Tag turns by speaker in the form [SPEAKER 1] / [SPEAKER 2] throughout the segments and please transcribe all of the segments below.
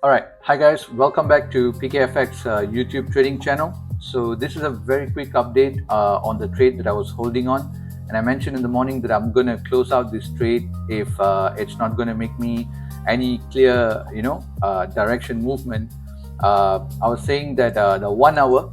[SPEAKER 1] Alright, hi guys, welcome back to PKFX YouTube trading channel. So this is a very quick update on the trade that I was holding on, and I mentioned in the morning that I'm going to close out this trade if it's not going to make me any clear direction movement. I was saying that the 1 hour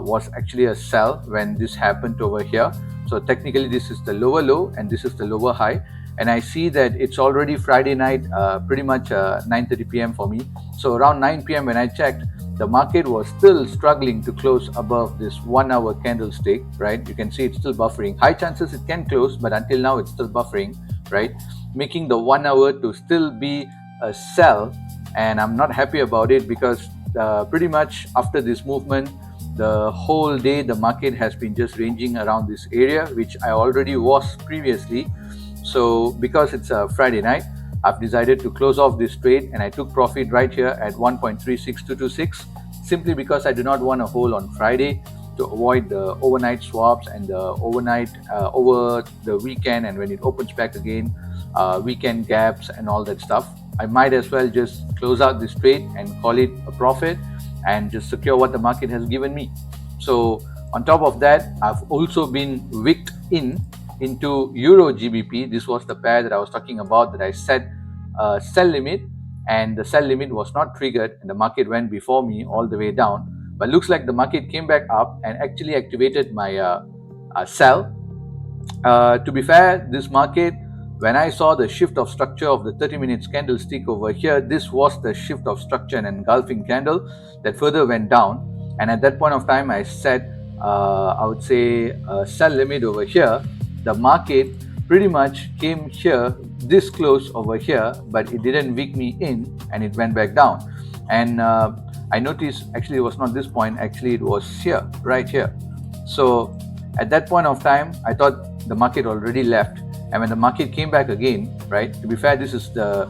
[SPEAKER 1] was actually a sell when this happened over here. So technically this is the lower low and this is the lower high, and I see that it's already Friday night, pretty much 9:30 p.m. for me. So around 9 p.m. when I checked, the market was still struggling to close above this 1 hour candlestick, right? You can see it's still buffering. High chances it can close, but until now it's still buffering, right? Making the 1 hour to still be a sell, and I'm not happy about it because pretty much after this movement, the whole day the market has been just ranging around this area, which I already was previously. So because it's a Friday night, I've decided to close off this trade, and I took profit right here at 1.36226, simply because I do not want to hold on Friday to avoid the overnight swaps and the overnight over the weekend, and when it opens back again, weekend gaps and all that stuff. I might as well just close out this trade and call it a profit and just secure what the market has given me. So on top of that, I've also been wicked into EURGBP. This was the pair that I was talking about, that I set a sell limit, and the sell limit was not triggered, and the market went before me all the way down. But looks like the market came back up and actually activated my sell. To be fair, this market, when I saw the shift of structure of the 30 minutes candlestick over here, this was the shift of structure and engulfing candle that further went down. And at that point of time, I set, I would say, a sell limit over here. The market pretty much came here, this close over here, but it didn't wick me in, and it went back down. And I noticed actually it was not this point, actually it was here, right here. So at that point of time, I thought the market already left, and when the market came back again, right, to be fair, this is the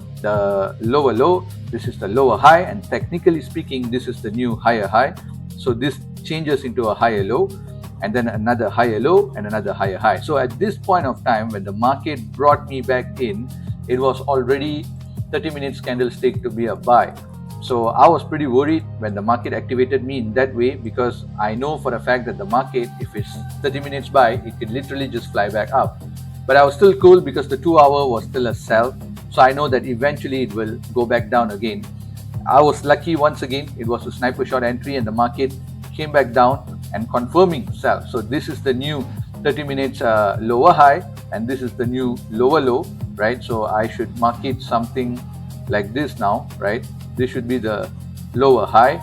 [SPEAKER 1] lower low, this is the lower high, and technically speaking, this is the new higher high. So this changes into a higher low, and then another higher low and another higher high. So at this point of time, when the market brought me back in, it was already 30 minutes candlestick to be a buy. So I was pretty worried when the market activated me in that way, because I know for a fact that the market, if it's 30 minutes buy, it can literally just fly back up. But I was still cool because the 2 hour was still a sell. So I know that eventually it will go back down again. I was lucky once again, it was a sniper shot entry, and the market came back down and confirming sell. So this is the new 30 minutes lower high, and this is the new lower low, right? So I should mark it something like this now, right? This should be the lower high,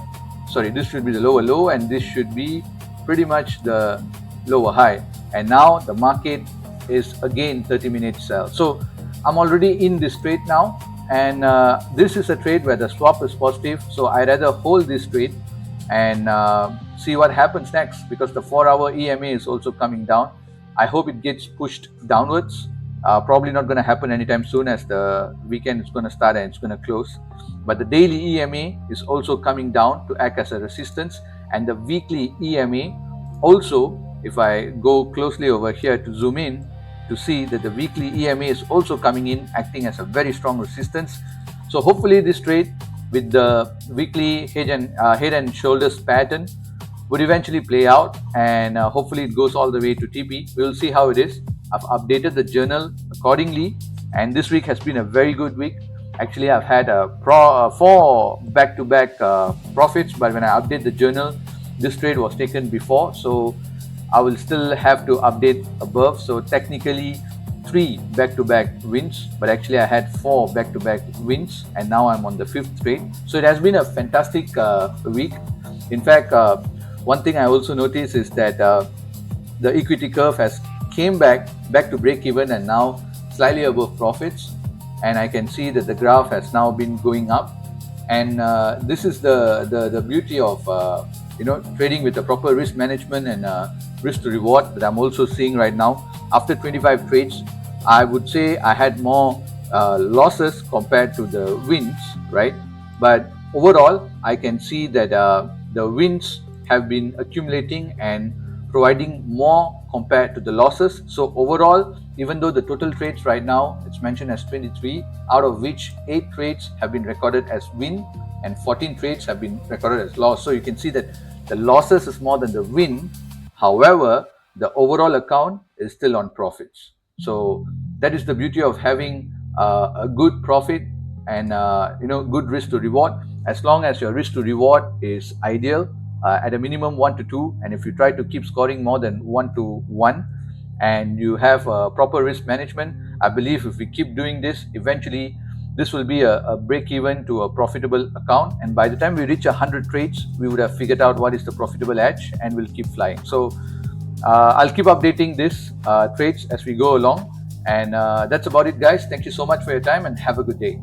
[SPEAKER 1] sorry, this should be the lower low, and this should be pretty much the lower high. And now the market is again 30 minutes sell. So I'm already in this trade now, and this is a trade where the swap is positive, so I rather hold this trade and see what happens next, because the 4 hour EMA is also coming down. I hope it gets pushed downwards. Probably not going to happen anytime soon, as the weekend is going to start and it's going to close. But the daily EMA is also coming down to act as a resistance, and the weekly EMA also, if I go closely over here to zoom in, to see that the weekly EMA is also coming in, acting as a very strong resistance. So hopefully this trade with the weekly head and shoulders pattern would eventually play out, and hopefully it goes all the way to TP. We'll see how it is. I've updated the journal accordingly, and this week has been a very good week. Actually, I've had 4 back-to-back profits, but when I update the journal, this trade was taken before, so I will still have to update above. So technically 3 back-to-back wins, but actually I had 4 back-to-back wins, and now I'm on the 5th trade. So it has been a fantastic week. In fact, one thing I also noticed is that the equity curve has came back to break even, and now slightly above profits, and I can see that the graph has now been going up. And this is the beauty of trading with the proper risk management and risk to reward that I'm also seeing right now. After 25 trades, I would say I had more losses compared to the wins, right? But overall, I can see that the wins have been accumulating and providing more compared to the losses. So overall, even though the total trades right now, it's mentioned as 23, out of which 8 trades have been recorded as win, and 14 trades have been recorded as loss. So you can see that the losses is more than the win. However, the overall account is still on profits. So that is the beauty of having a good profit and good risk to reward. As long as your risk to reward is ideal, at a minimum 1 to 2, and if you try to keep scoring more than 1 to 1 and you have proper risk management, I believe if we keep doing this, eventually this will be a break even to a profitable account, and by the time we reach 100 trades, we would have figured out what is the profitable edge and we'll keep flying. So I'll keep updating this trades as we go along, and that's about it, guys. Thank you so much for your time and have a good day.